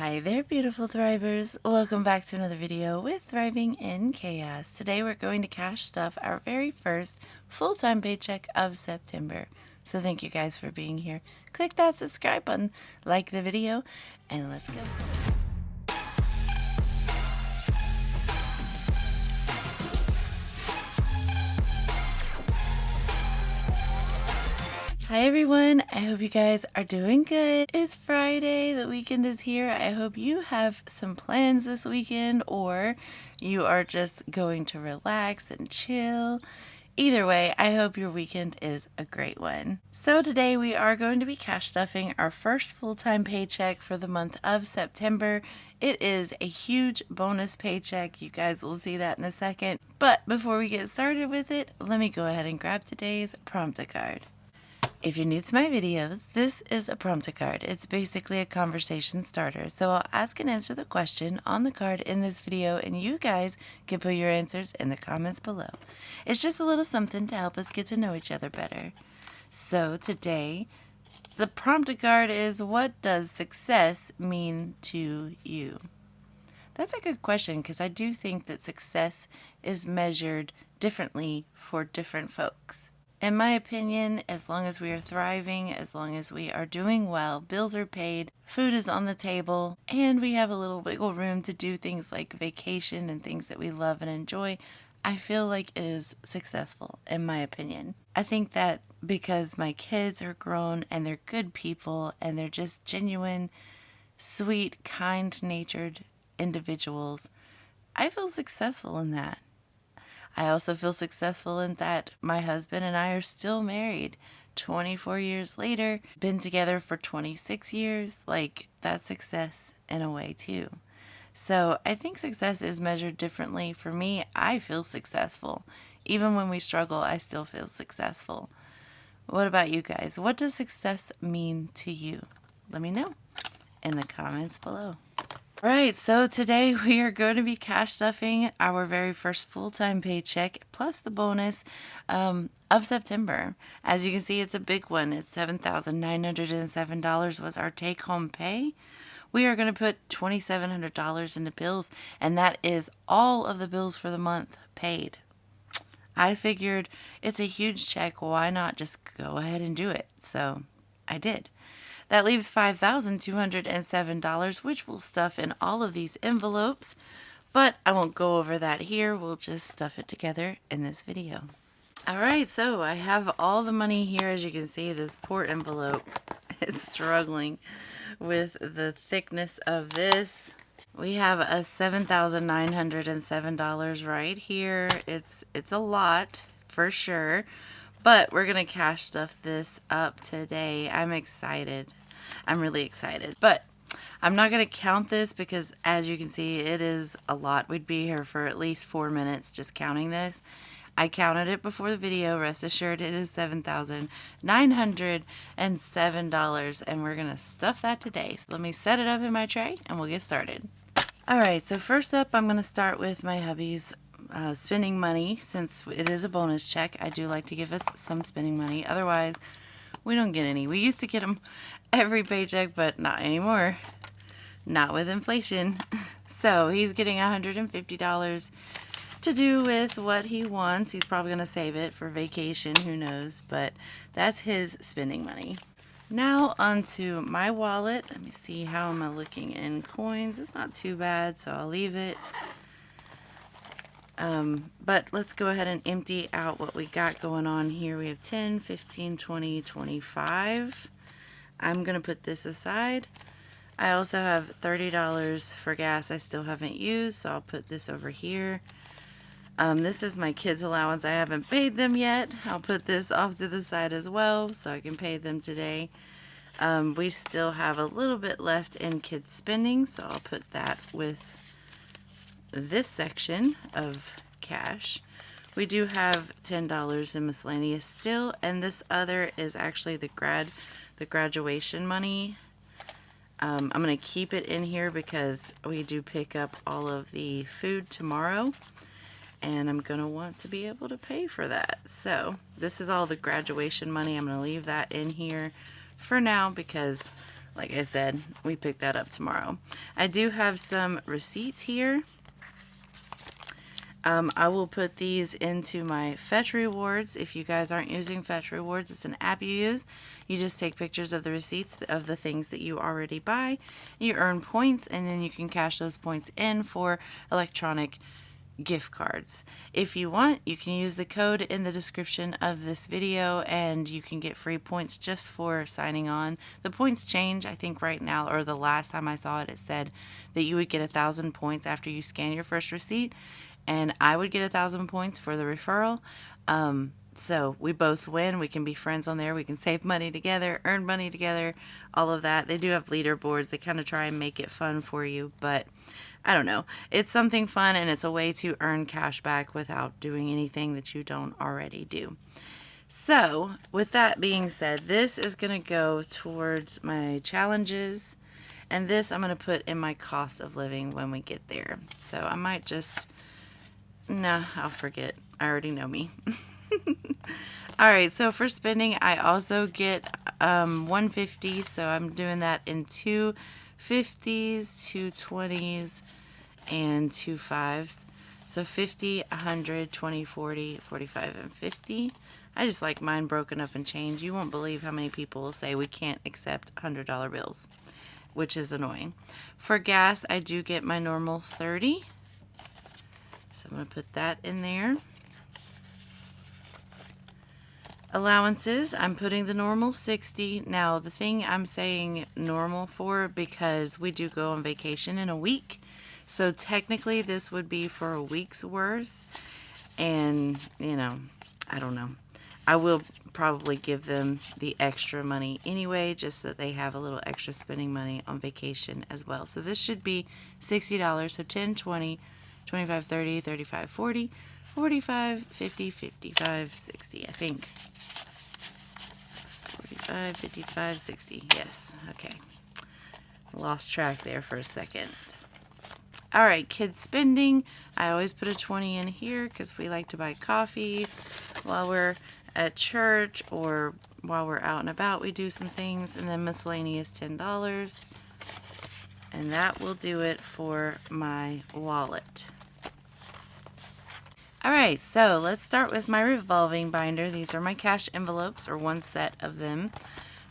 Hi there, beautiful thrivers. Welcome back to another video with Thriving in Chaos. Today we're going to cash stuff our very first full-time paycheck of September. So thank you guys for being here. Click that subscribe button, like the video, and let's go. Hi everyone, I hope you guys are doing good. It's Friday, the weekend is here. I hope you have some plans this weekend or you are just going to relax and chill. Either way, I hope your weekend is a great one. So today we are going to be cash stuffing our first full-time paycheck for the month of September. It is a huge bonus paycheck. You guys will see that in a second. But before we get started with it, let me go ahead and grab today's prompter card. If you're new to my videos, this is a prompter card. It's basically a conversation starter. So I'll ask and answer the question on the card in this video, and you guys can put your answers in the comments below. It's just a little something to help us get to know each other better. So today, the prompter card is, what does success mean to you? That's a good question, because I do think that success is measured differently for different folks. In my opinion, as long as we are thriving, as long as we are doing well, bills are paid, food is on the table, and we have a little wiggle room to do things like vacation and things that we love and enjoy, I feel like it is successful, in my opinion. I think that because my kids are grown and they're good people and they're just genuine, sweet, kind-natured individuals, I feel successful in that. I also feel successful in that my husband and I are still married 24 years later, been together for 26 years. Like, that's success in a way too. So I think success is measured differently. For me, I feel successful. Even when we struggle, I still feel successful. What about you guys? What does success mean to you? Let me know in the comments below. Alright, so today we are going to be cash stuffing our very first full-time paycheck plus the bonus of September. As you can see, it's a big one. It's $7,907 was our take-home pay. We are going to put $2,700 into bills, and that is all of the bills for the month paid. I figured it's a huge check. Why not just go ahead and do it? So I did. That leaves $5,207, which we'll stuff in all of these envelopes, but I won't go over that here. We'll just stuff it together in this video. Alright, so I have all the money here. As you can see, this poor envelope is struggling with the thickness of this. We have a $7,907 right here. It's a lot for sure, but we're gonna cash stuff this up today. I'm excited. I'm really excited, but I'm not going to count this because, as you can see, it is a lot. We'd be here for at least 4 minutes just counting this. I counted it before the video. Rest assured, it is $7,907, and we're going to stuff that today. So let me set it up in my tray, and we'll get started. Alright, so first up, I'm going to start with my hubby's spending money. Since it is a bonus check, I do like to give us some spending money. Otherwise, we don't get any. We used to get them every paycheck, but not anymore. Not with inflation. So he's getting $150 to do with what he wants. He's probably going to save it for vacation, who knows, but that's his spending money. Now onto my wallet. Let me see, how am I looking in coins? It's not too bad, so I'll leave it. But let's go ahead and empty out what we got going on here. We have 10, 15, 20, 25. I'm going to put this aside. I also have $30 for gas I still haven't used, so I'll put this over here. This is my kids' allowance. I haven't paid them yet. I'll put this off to the side as well, so I can pay them today. We still have a little bit left in kids' spending, so I'll put that with this section of cash. We do have $10 in miscellaneous still, and this other is actually the graduation money. I'm going to keep it in here because we do pick up all of the food tomorrow, and I'm going to want to be able to pay for that. So this is all the graduation money. I'm going to leave that in here for now because like I said, we pick that up tomorrow. I do have some receipts here. I will put these into my Fetch Rewards. If you guys aren't using Fetch Rewards, it's an app you use. You just take pictures of the receipts of the things that you already buy. You earn points, and then you can cash those points in for electronic gift cards. If you want, you can use the code in the description of this video and you can get free points just for signing on. The points change, I think right now, or the last time I saw it, it said that you would get 1,000 points after you scan your first receipt, and I would get 1,000 points for the referral. So we both win. We can be friends on there. We can save money together, earn money together, all of that. They do have leaderboards. They kind of try and make it fun for you, but I don't know. It's something fun, and it's a way to earn cash back without doing anything that you don't already do. So with that being said, this is going to go towards my challenges, and this I'm going to put in my cost of living when we get there. So I might just, nah, I'll forget. I already know me. Alright, so for spending, I also get $150, so I'm doing that in 2 50s, 2 20s, and 2 5s. So 50, 100, 20, 40, 45, and 50. I just like mine broken up in change. You won't believe how many people will say we can't accept $100 bills, which is annoying. For gas, I do get my normal 30. So I'm going to put that in there. Allowances, I'm putting the normal 60. Now, the thing I'm saying normal for, because we do go on vacation in a week. So technically this would be for a week's worth. And, you know, I don't know. I will probably give them the extra money anyway, just so that they have a little extra spending money on vacation as well. So this should be $60. So 10, 20, 25, 30, 35, 40, 45, 50, 55, 60, I think. 45, 55, 60. Yes. Okay. Lost track there for a second. All right, kids spending. I always put a 20 in here because we like to buy coffee while we're at church or while we're out and about. We do some things, and then miscellaneous $10. And that will do it for my wallet. Alright, so let's start with my revolving binder. These are my cash envelopes, or one set of them.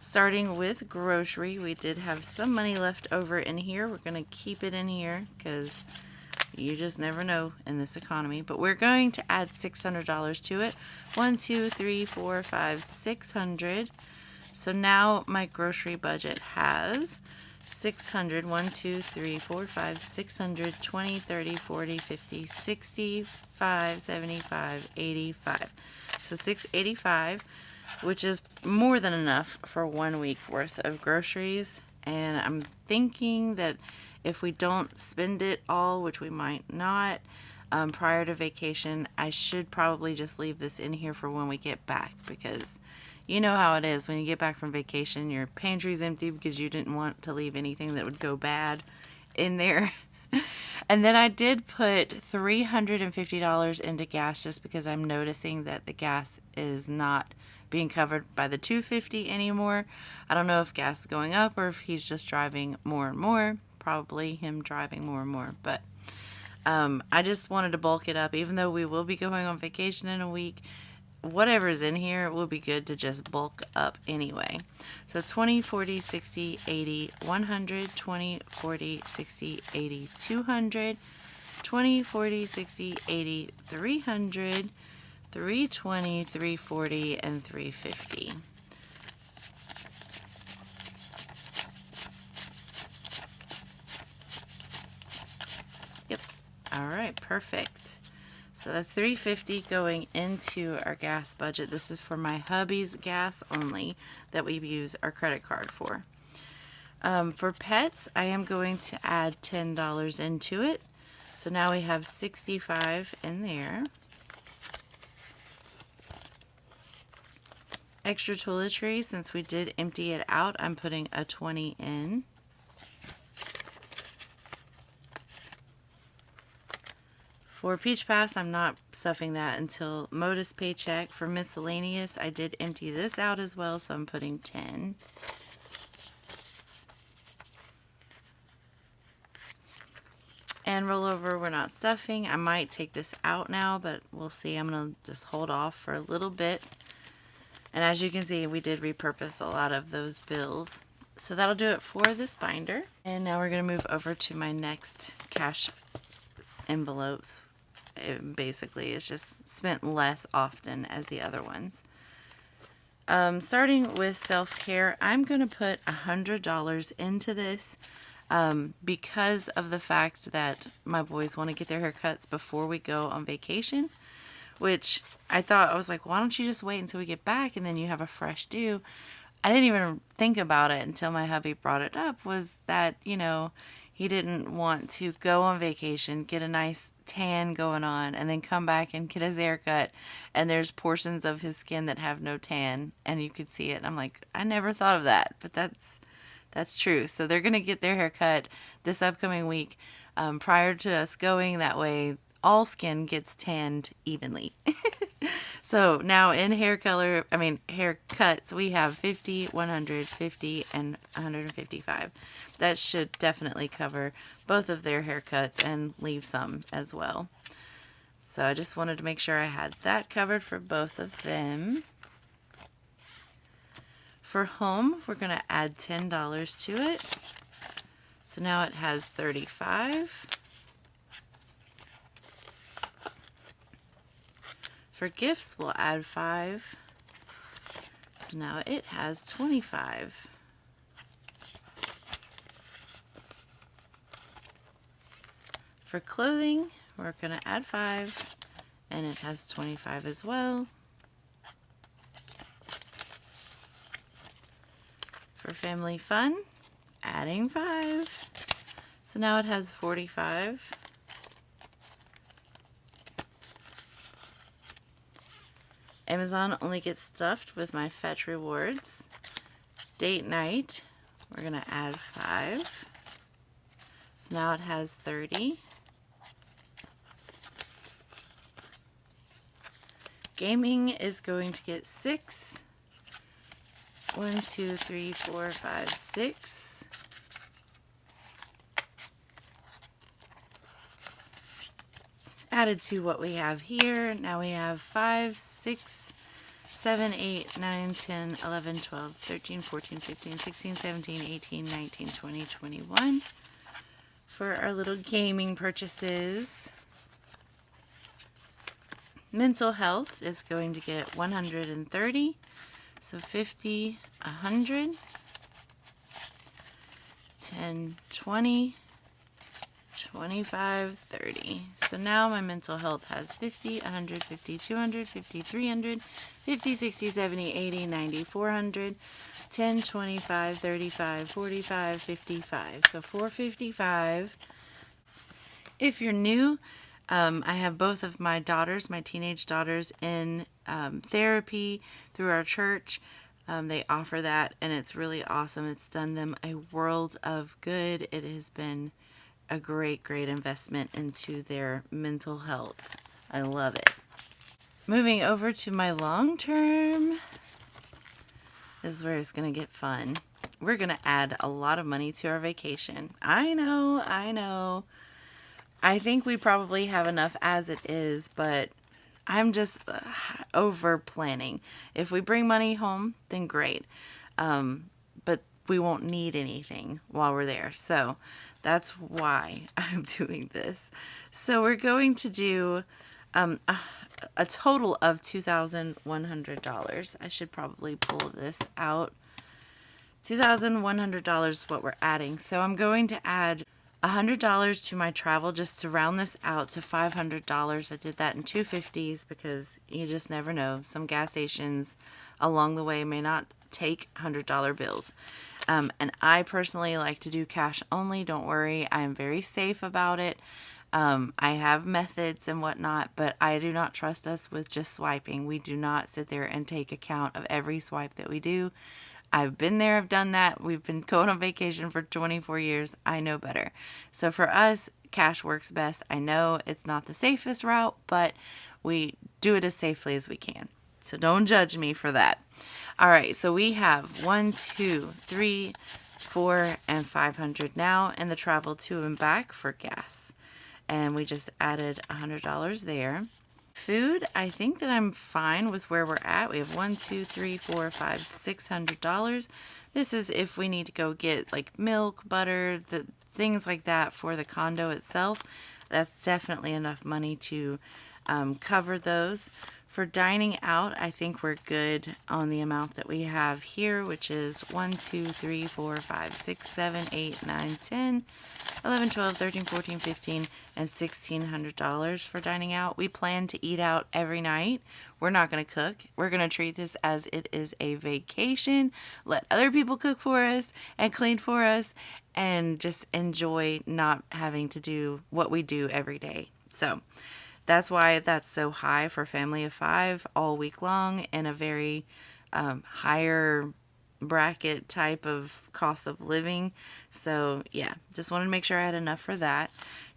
Starting with grocery, we did have some money left over in here. We're going to keep it in here because you just never know in this economy. But we're going to add $600 to it. 1, 2, 3, 4, 5, 600. So now my grocery budget has 600, 1, 2, 3, 4, 5, 600, 20, 30, 40, 50, 65, 75, 85. So 685, which is more than enough for 1 week worth of groceries. And I'm thinking that if we don't spend it all, which we might not, prior to vacation, I should probably just leave this in here for when we get back, because you know how it is when you get back from vacation, your pantry's empty because you didn't want to leave anything that would go bad in there. And then I did put $350 into gas just because I'm noticing that the gas is not being covered by the $250 anymore. I don't know if gas is going up or if he's just driving more and more. Probably him driving more and more, but I just wanted to bulk it up. Even though we will be going on vacation in a week, whatever's in here will be good to just bulk up anyway. So 20, 40, 60, 80, 100, 20, 40, 60, 80, 200, 20, 40, 60, 80, 300, 320, 340, and 350. Yep. All right, perfect. So that's $350 going into our gas budget. This is for my hubby's gas only that we use our credit card for. For pets, I am going to add $10 into it. So now we have $65 in there. Extra toiletries, since we did empty it out, I'm putting a 20 in. For Peach Pass, I'm not stuffing that until Modus paycheck. For miscellaneous, I did empty this out as well, so I'm putting 10. And rollover, we're not stuffing. I might take this out now, but we'll see. I'm going to just hold off for a little bit. And as you can see, we did repurpose a lot of those bills. So that'll do it for this binder. And now we're going to move over to my next cash envelopes. It basically is just spent less often as the other ones. Starting with self-care, I'm going to put $100 into this because of the fact that my boys want to get their haircuts before we go on vacation, which I was like, why don't you just wait until we get back and then you have a fresh do? I didn't even think about it until my hubby brought it up, was that, he didn't want to go on vacation, get a nice tan going on, and then come back and get his hair cut, and there's portions of his skin that have no tan, and you could see it. And I'm like, I never thought of that, but that's true. So they're going to get their hair cut this upcoming week prior to us going. That way, all skin gets tanned evenly. So now in haircuts, we have 50, 100, 50, and 155. That should definitely cover both of their haircuts and leave some as well. So I just wanted to make sure I had that covered for both of them. For home, we're going to add $10 to it. So now it has 35. For gifts, we'll add 5. So now it has 25. For clothing, we're going to add 5, and it has 25 as well. For family fun, adding 5. So now it has 45. Amazon only gets stuffed with my Fetch rewards. Date night, we're going to add 5. So now it has 30. Gaming is going to get 6. 1, 2, 3, 4, 5, 6. Added to what we have here. Now we have 5, 6, 7, 8, 9, 10, 11, 12, 13, 14, 15, 16, 17, 18, 19, 20, 21 for our little gaming purchases. Mental health is going to get 130. So 50, 100, 10, 20, 25, 30. So now my mental health has 50, 100, 50, 200, 50, 300, 50, 60, 70, 80, 90, 400, 10, 25, 35, 45, 55. So 455. If you're new, I have both of my daughters, my teenage daughters, in therapy through our church. They offer that, and it's really awesome. It's done them a world of good. It has been a great, great investment into their mental health. I love it. Moving over to my long term, this is where it's going to get fun. We're going to add a lot of money to our vacation. I know. I think we probably have enough as it is, but I'm just over planning. If we bring money home, then great. But we won't need anything while we're there. So that's why I'm doing this. So we're going to do a total of $2,100. I should probably pull this out. $2,100 is what we're adding. So I'm going to add $100 to my travel just to round this out to $500. I did that in 250s because you just never know. Some gas stations along the way may not take $100 bills. And I personally like to do cash only. Don't worry, I am very safe about it. I have methods and whatnot, but I do not trust us with just swiping. We do not sit there and take account of every swipe that we do. I've been there, I've done that. We've been going on vacation for 24 years. I know better. So for us, cash works best. I know it's not the safest route, but we do it as safely as we can. So don't judge me for that. All right, so we have 1, 2, 3, 4, and 500 now in the travel to and back for gas. and we just added $100 there. Food, I think that I'm fine with where we're at. We have $600. This is if we need to go get like milk, butter, the things like that for the condo itself. That's definitely enough money to cover those. For dining out, I think we're good on the amount that we have here, which is 1, 2, 3, 4, 5, 6, 7, 8, 9, 10, 11, 12, 13, 14, 15, and $1,600 for dining out. We plan to eat out every night. We're not going to cook. We're going to treat this as it is a vacation. Let other people cook for us and clean for us and just enjoy not having to do what we do every day. So that's why that's so high for a family of 5 all week long, in a very higher bracket type of cost of living. So yeah, just wanted to make sure I had enough for that.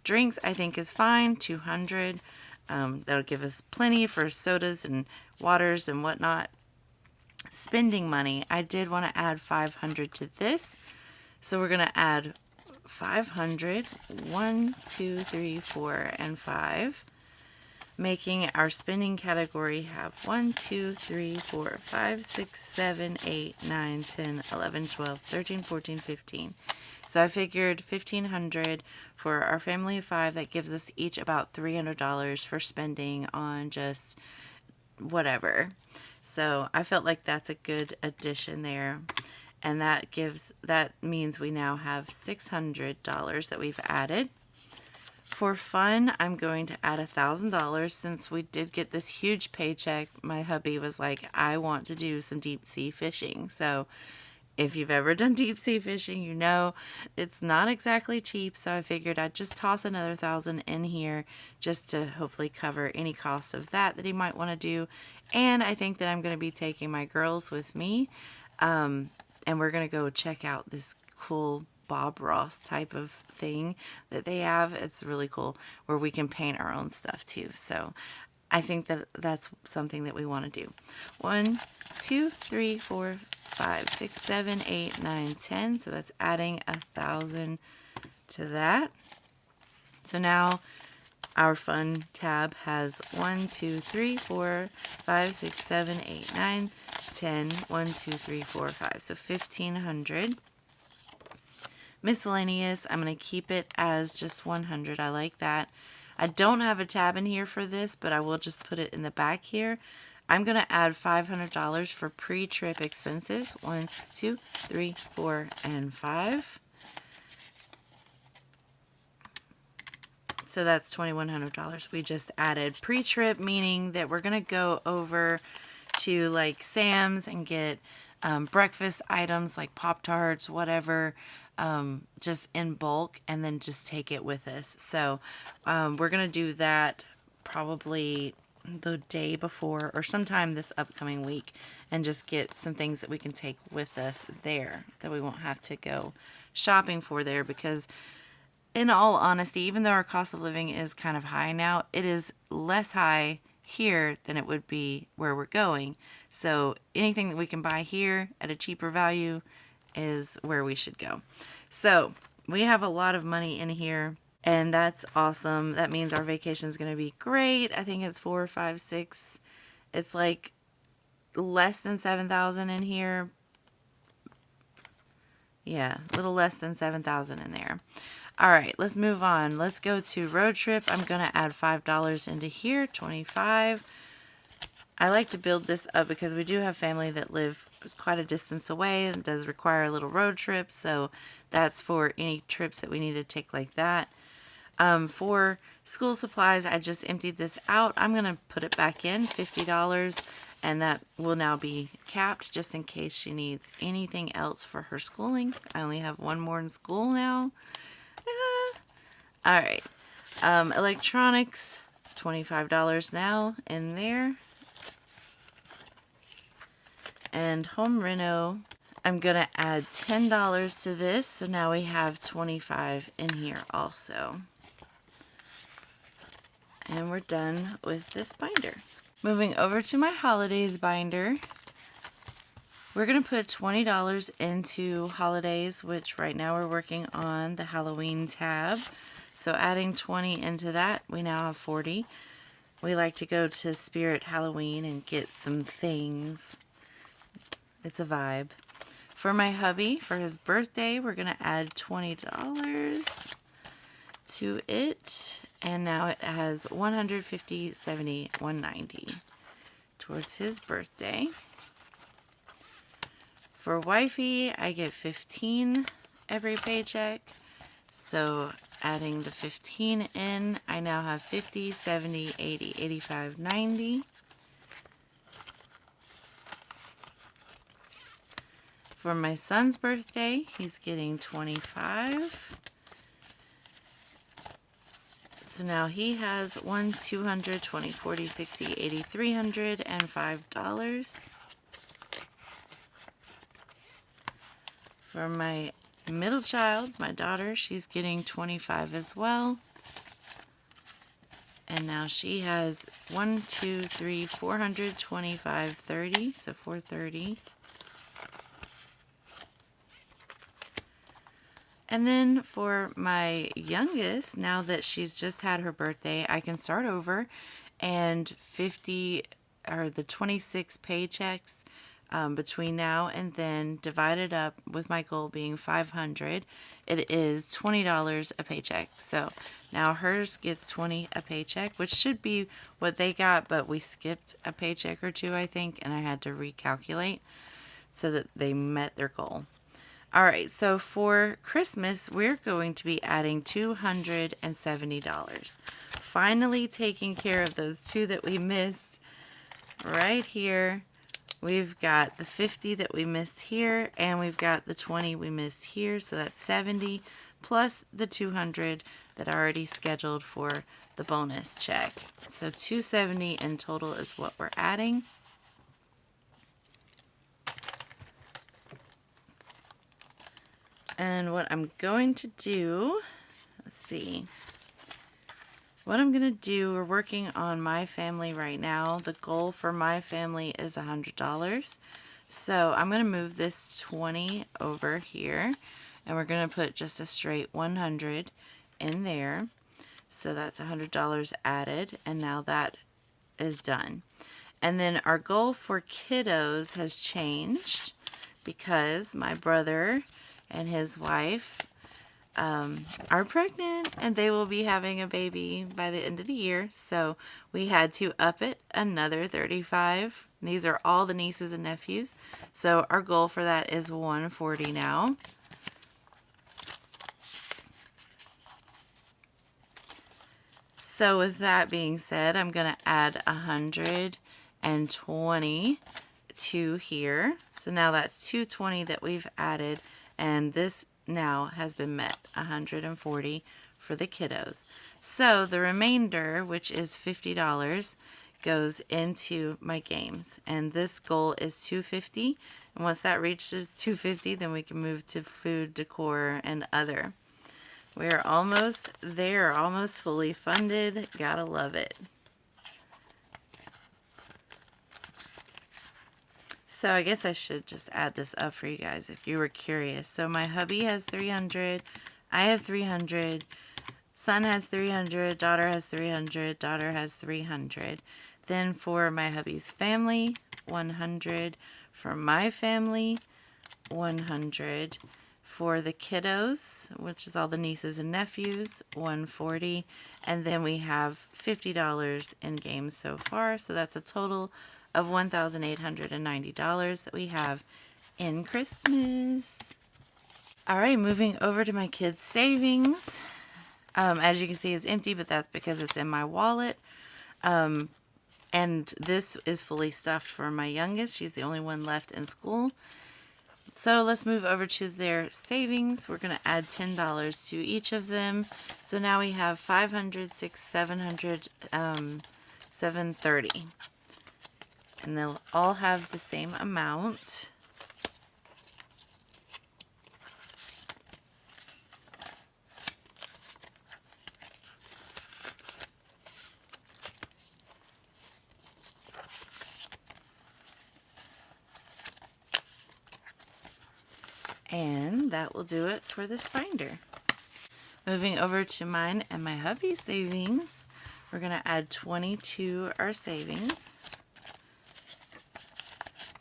Drinks I think is fine, 200. That'll give us plenty for sodas and waters and whatnot. Spending money, I did want to add 500 to this. So we're going to add 500, 1, 2, 3, 4, and 5. Making our spending category have 1, 2, 3, 4, 5, 6, 7, 8, 9, 10, 11, 12, 13, 14, 15. So I figured $1,500 for our family of 5. That gives us each about $300 for spending on just whatever. So I felt like that's a good addition there. And that means we now have $600 that we've added. For fun, I'm going to add $1,000 since we did get this huge paycheck. My hubby was like, I want to do some deep sea fishing. So if you've ever done deep sea fishing, you know it's not exactly cheap. So I figured I'd just toss another $1,000 in here just to hopefully cover any costs of that he might want to do. And I think that I'm going to be taking my girls with me. And we're going to go check out this cool Bob Ross type of thing that they have. It's really cool, where we can paint our own stuff too. So I think that that's something that we want to do. 1, 2, 3, 4, 5, 6, 7, 8, 9, 10. So that's adding $1,000 to that. So now our fun tab has 1, 2, 3, 4, 5, 6, 7, 8, 9, 10. 1, 2, 3, 4, 5. So $1,500. Miscellaneous, I'm going to keep it as just 100. I like that. I don't have a tab in here for this, but I will just put it in the back here. I'm going to add $500 for pre-trip expenses. 1, 2, 3, 4, and 5. So that's $2,100 we just added. Pre-trip meaning that we're going to go over to like Sam's and get breakfast items like Pop-Tarts, whatever, just in bulk, and then just take it with us. So we're going to do that probably the day before or sometime this upcoming week, and just get some things that we can take with us there that we won't have to go shopping for there, because in all honesty, even though our cost of living is kind of high now, it is less high here than it would be where we're going. So anything that we can buy here at a cheaper value is where we should go. So we have a lot of money in here, and that's awesome. That means our vacation is going to be great. I think it's 4, 5, 6. It's like less than 7,000 in here. Yeah, a little less than 7,000 in there. All right, let's move on. Let's go to road trip. I'm going to add $5 into here, 25. I like to build this up because we do have family that live quite a distance away. It does require a little road trip, so that's for any trips that we need to take like that. For school supplies, I just emptied this out. I'm going to put it back in, $50, and that will now be capped just in case she needs anything else for her schooling. I only have one more in school now. All right. Electronics, $25 now in there. And home reno, I'm going to add $10 to this. So now we have $25 in here also. And we're done with this binder. Moving over to my holidays binder. We're going to put $20 into holidays, which right now we're working on the Halloween tab. So adding 20 into that, we now have 40. We like to go to Spirit Halloween and get some things. It's a vibe. For my hubby, for his birthday, we're going to add $20 to it. And now it has 150, 70, 190 towards his birthday. For wifey, I get 15 every paycheck. So adding the 15 in, I now have 50, 70, 80, 85, 90. For my son's birthday, he's getting 25. So now he has 1, 200, 20, 40, 60, 80, 300, and $5. For my middle child, my daughter, she's getting 25 as well. And now she has 1, 2, 3, 400, 25, 30, so 430. And then for my youngest, now that she's just had her birthday, I can start over, and 50 or the 26 paychecks between now and then, divided up with my goal being 500, it is $20 a paycheck. So now hers gets 20 a paycheck, which should be what they got, but we skipped a paycheck or two, I think, and I had to recalculate so that they met their goal. All right, so for Christmas, we're going to be adding $270. Finally taking care of those two that we missed right here. We've got the 50 that we missed here, and we've got the 20 we missed here, so that's 70, plus the 200 that I already scheduled for the bonus check. So 270 in total is what we're adding. And what I'm going to do, let's see. What I'm going to do, we're working on my family right now. The goal for my family is $100. So I'm going to move this 20 over here, and we're going to put just a straight 100 in there. So that's $100 added, and now that is done. And then our goal for kiddos has changed because my brother and his wife are pregnant, and they will be having a baby by the end of the year. So we had to up it another 35. These are all the nieces and nephews. So our goal for that is 140 now. So with that being said, I'm going to add 120 to here. So now that's 220 that we've added, and this now has been met, 140 for the kiddos. So the remainder, which is $50, goes into my games, and this goal is 250. And once that reaches 250, then we can move to food, decor, and other. We are almost there, almost fully funded. Gotta love it. So I guess I should just add this up for you guys if you were curious. So my hubby has 300, I have 300, son has 300, daughter has 300, daughter has 300. Then for my hubby's family, 100. For my family, 100. For the kiddos, which is all the nieces and nephews, 140. And then we have $50 in games so far. So that's a total of $1,890 that we have in Christmas. All right, moving over to my kids' savings. As you can see, it's empty, but that's because it's in my wallet. And this is fully stuffed for my youngest. She's the only one left in school. So let's move over to their savings. We're going to add $10 to each of them. So now we have 500, 600, 700, 730. And they'll all have the same amount. And that will do it for this binder. Moving over to mine and my hubby's savings, we're going to add 20 to our savings.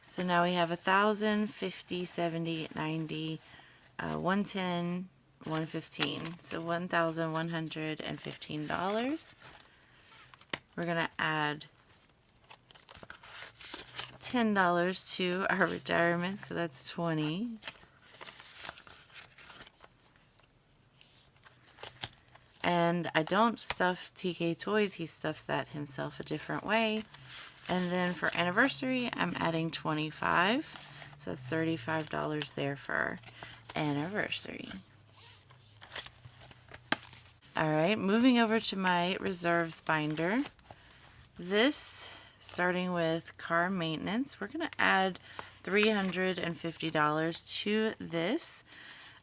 So now we have 1,000, 50, 70, 90, 110, 115. So $1,115. We're going to add $10 to our retirement, so that's 20. And I don't stuff TK Toys, he stuffs that himself a different way. And then for anniversary, I'm adding 25. So that's $35 there for anniversary. Alright, moving over to my reserves binder. This, starting with car maintenance, we're going to add $350 to this.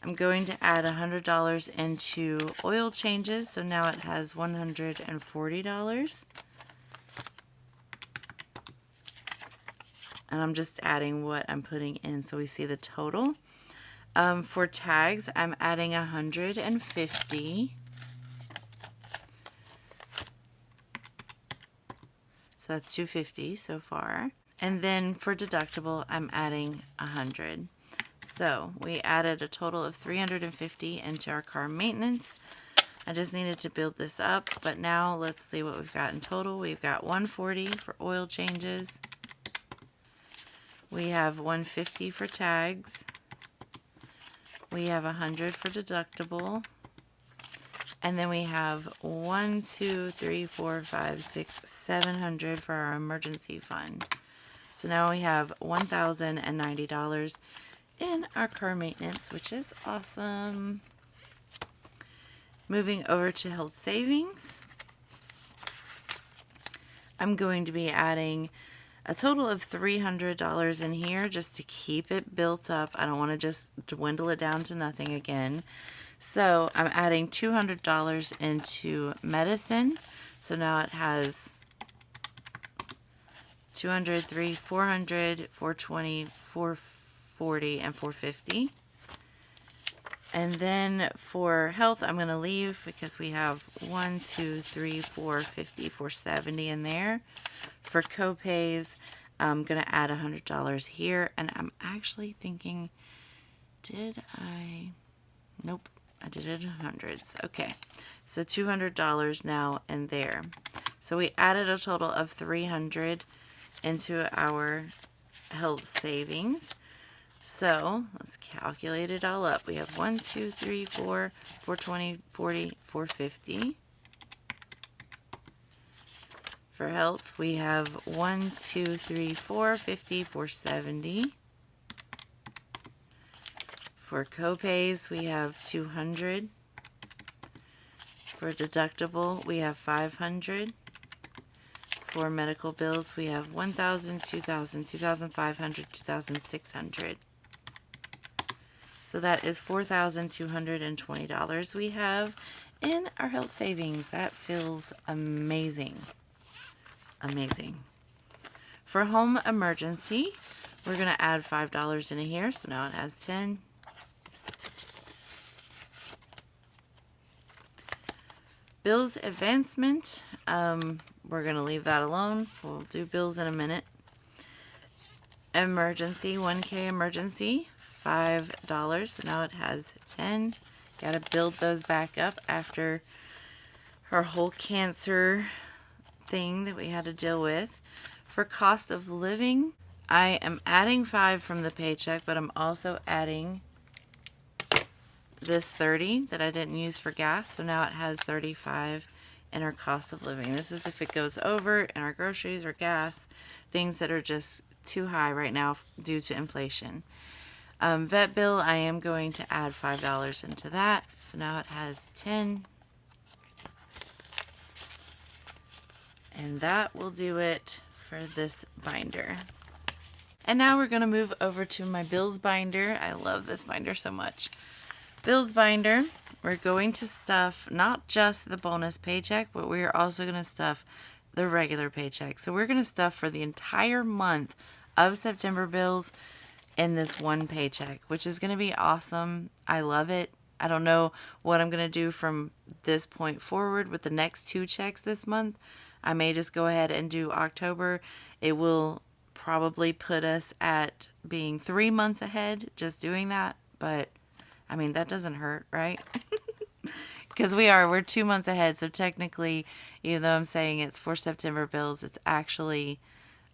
I'm going to add $100 into oil changes, so now it has $140. And I'm just adding what I'm putting in so we see the total. For tags, I'm adding 150. So that's 250 so far. And then for deductible, I'm adding 100. So we added a total of 350 into our car maintenance. I just needed to build this up, but now let's see what we've got in total. We've got 140 for oil changes. We have 150 for tags. We have 100 for deductible. And then we have 1, 2, 3, 4, 5, 6, 700 for our emergency fund. So now we have $1,090 in our car maintenance, which is awesome. Moving over to health savings, I'm going to be adding a total of $300 in here just to keep it built up. I don't want to just dwindle it down to nothing again. So I'm adding $200 into medicine. So now it has 200, 300, 400, 420, 440, and 450. And then for health, I'm going to leave because we have 1, 2, 3, 4, 50, 470 in there. For copays, I'm going to add $100 here. And I'm actually thinking, nope, I did it in hundreds. Okay, so $200 now in there. So we added a total of $300 into our health savings. So let's calculate it all up. We have 1, 2, 3, 4, 420, 40, 450. For health, we have 1, 2, 3, 4, 50, 470. For copays, we have 200. For deductible, we have 500. For medical bills, we have 1,000, 2,000, 2,500, 2,600. So that is $4,220 we have in our health savings. That feels amazing. Amazing. For home emergency, we're going to add $5 in here. So now it has 10. Bills advancement, we're going to leave that alone. We'll do bills in a minute. Emergency, 1K emergency, $5. So now it has 10. Got to build those back up after our whole cancer thing that we had to deal with. For cost of living, I am adding 5 from the paycheck, but I'm also adding this 30 that I didn't use for gas. So now it has 35 in our cost of living. This is if it goes over in our groceries or gas, things that are just too high right now due to inflation. Vet bill, I am going to add $5 into that. So now it has 10. And that will do it for this binder. And now we're going to move over to my bills binder. I love this binder so much. Bills binder, we're going to stuff not just the bonus paycheck, but we're also going to stuff the regular paycheck. So we're going to stuff for the entire month of September bills in this one paycheck, which is going to be awesome. I love it. I don't know what I'm going to do from this point forward with the next 2 checks this month. I may just go ahead and do October. It will probably put us at being 3 months ahead just doing that. But, I mean, that doesn't hurt, right? Because we're 2 months ahead. So technically, even though I'm saying it's for September bills, it's actually,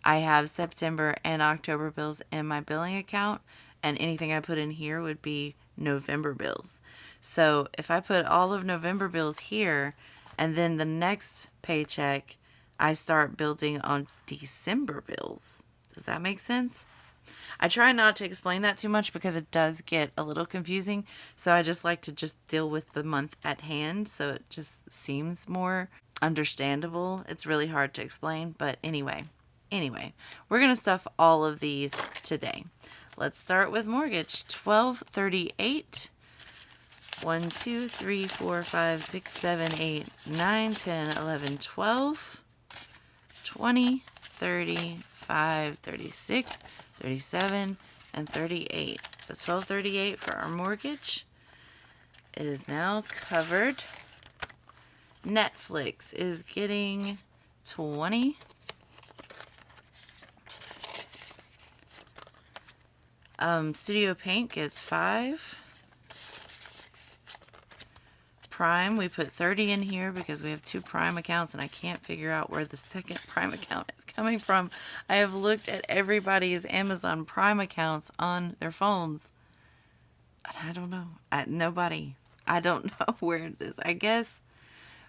I have September and October bills in my billing account. And anything I put in here would be November bills. So if I put all of November bills here, and then the next paycheck, I start building on December bills. Does that make sense? I try not to explain that too much because it does get a little confusing. So I just like to just deal with the month at hand so it just seems more understandable. It's really hard to explain, but anyway, we're going to stuff all of these today. Let's start with mortgage. $12.38. 1, 2, 3, 4, 5, 6, 7, 8, 9, 10, 11, 12, 20, 35, 36, 37, and 38. So $12.38 for our mortgage. It is now covered. Netflix is getting 20. Studio Paint gets 5. Prime, we put 30 in here because we have 2 Prime accounts and I can't figure out where the second Prime account is coming from. I have looked at everybody's Amazon Prime accounts on their phones. And I don't know. I don't know where it is. I guess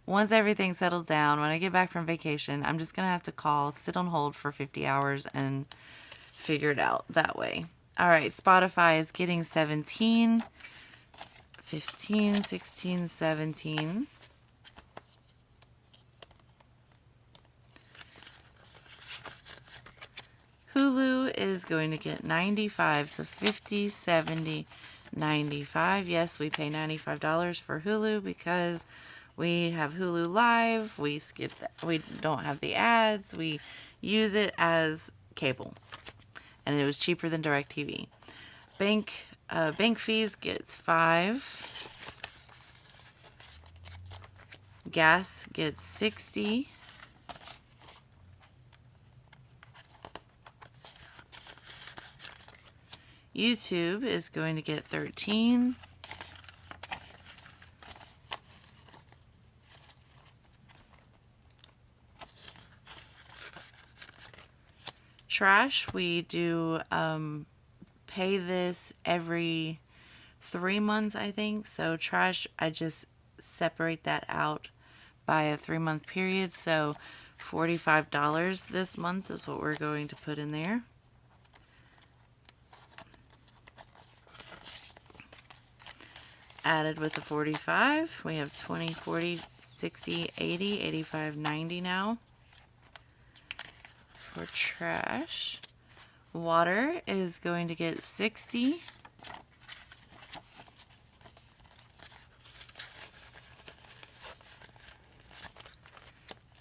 once everything settles down, when I get back from vacation, I'm just going to have to call, sit on hold for 50 hours and figure it out that way. All right, Spotify is getting 17. 15, 16, 17. Hulu is going to get 95, so 50, 70, 95. Yes, we pay $95 for Hulu because we have Hulu Live. We skip that. We don't have the ads. We use it as cable, and it was cheaper than DirecTV. Bank fees gets 5. Gas gets 60. YouTube is going to get 13. Trash, we do pay this every 3 months, I think. So trash, I just separate that out by a 3-month period. So $45 this month is what we're going to put in there. Added with the 45, we have 20, 40, 60, 80, 85, 90 now. For trash, water is going to get 60.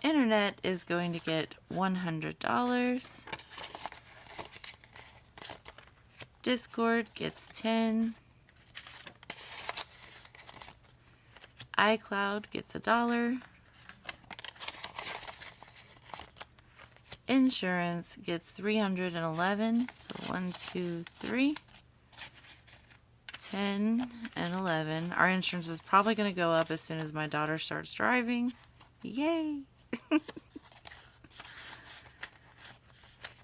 Internet is going to get $100. Discord gets 10. iCloud gets $1. Insurance gets $311. So 1, 2, 3, 10, and 11. Our insurance is probably going to go up as soon as my daughter starts driving. Yay!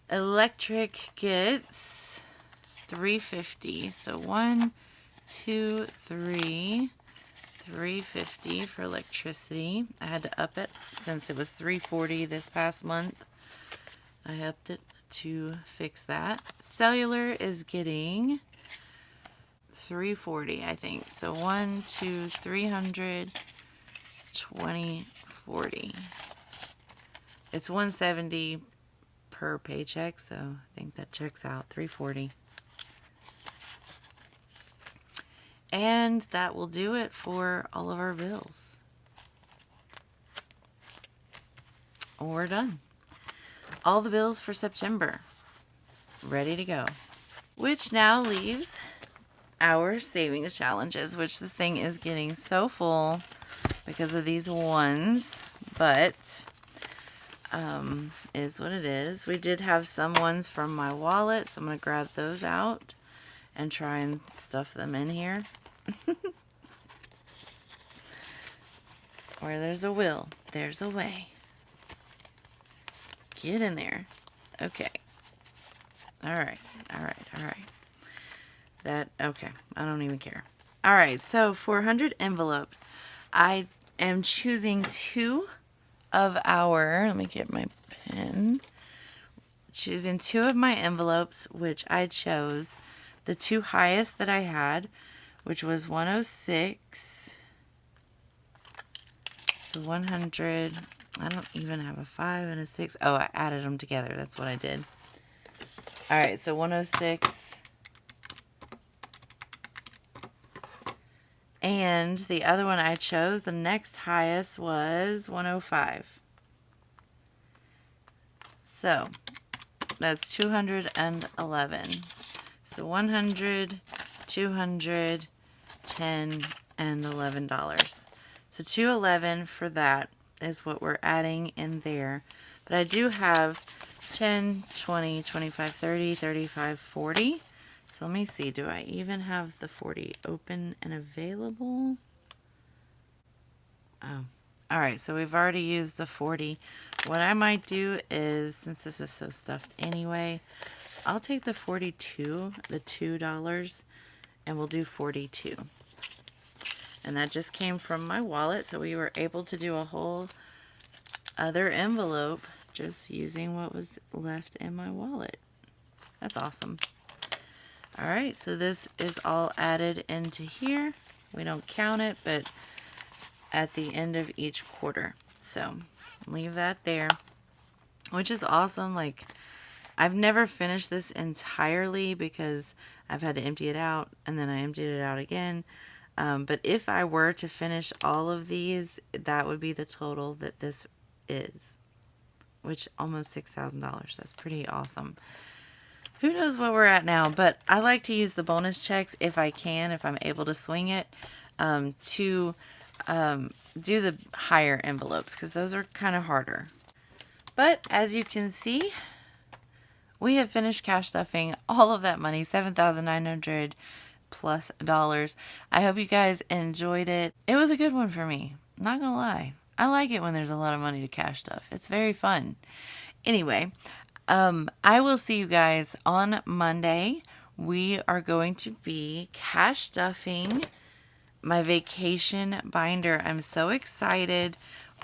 Electric gets $350. So 1, 2, 3. $350 for electricity. I had to up it since it was $340 this past month. I upped it to fix that. Cellular is getting $340, I think. So 1, 2, 300, 20, 40. It's $170 per paycheck, so I think that checks out. $340. And that will do it for all of our bills. We're done. All the bills for September. Ready to go. Which now leaves our savings challenges, which this thing is getting so full because of these ones, but is what it is. We did have some ones from my wallet, so I'm going to grab those out and try and stuff them in here. Where there's a will, there's a way. Get in there. Okay. All right. Okay. I don't even care. All right. So 400 envelopes. I am choosing two of our, let me get my pen. Choosing two of my envelopes, which I chose the two highest that I had, which was 106. So 100. I don't even have a 5 and a 6. Oh, I added them together. That's what I did. All right, so 106. And the other one I chose, the next highest was 105. So that's 211. So 100, 200, 10, and $11. So 211 for that is what we're adding in there. But I do have 10, 20, 25, 30, 35, 40. So let me see. Do I even have the 40 open and available? Oh. All right. So we've already used the 40. What I might do is, since this is so stuffed anyway, I'll take the 42, the $2, and we'll do 42. And that just came from my wallet, so we were able to do a whole other envelope just using what was left in my wallet. That's awesome. All right, so this is all added into here. We don't count it, but at the end of each quarter. So leave that there, which is awesome. Like, I've never finished this entirely because I've had to empty it out, and then I emptied it out again. But if I were to finish all of these, that would be the total that this is, which almost $6,000. That's pretty awesome. Who knows what we're at now, but I like to use the bonus checks if I can, if I'm able to swing it, to do the higher envelopes, because those are kind of harder. But as you can see, we have finished cash stuffing all of that money, $7,900 plus dollars. I hope you guys enjoyed it. It was a good one for me. Not gonna lie. I like it when there's a lot of money to cash stuff. It's very fun. Anyway, I will see you guys on Monday. We are going to be cash stuffing my vacation binder. I'm so excited.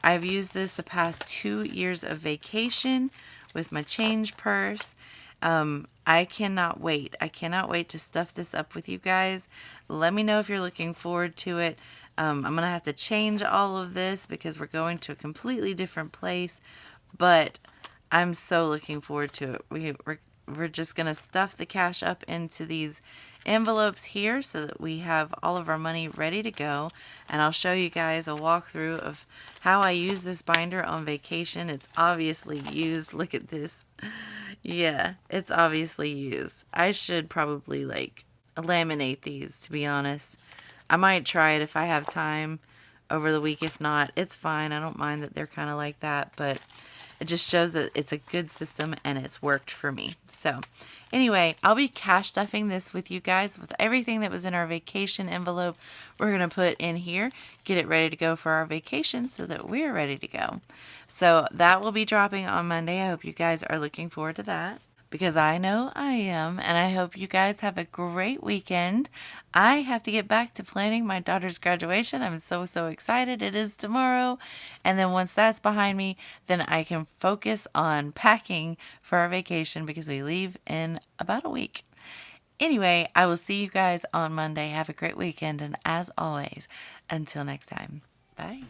I've used this the past 2 years of vacation with my change purse. I cannot wait. I cannot wait to stuff this up with you guys. Let me know if you're looking forward to it. I'm going to have to change all of this because we're going to a completely different place, but I'm so looking forward to it. We're just going to stuff the cash up into these envelopes here so that we have all of our money ready to go, and I'll show you guys a walkthrough of how I use this binder on vacation. It's obviously used. Look at this. Yeah, it's obviously used. I should probably like laminate these, to be honest. I might try it if I have time over the week. If not, it's fine. I don't mind that they're kind of like that, but it just shows that it's a good system and it's worked for me. So anyway, I'll be cash stuffing this with you guys with everything that was in our vacation envelope. We're going to put in here, get it ready to go for our vacation so that we're ready to go. So that will be dropping on Monday. I hope you guys are looking forward to that, because I know I am, and I hope you guys have a great weekend. I have to get back to planning my daughter's graduation. I'm so excited. It is tomorrow, and then once that's behind me, then I can focus on packing for our vacation because we leave in about a week. Anyway, I will see you guys on Monday. Have a great weekend, and as always, until next time, bye.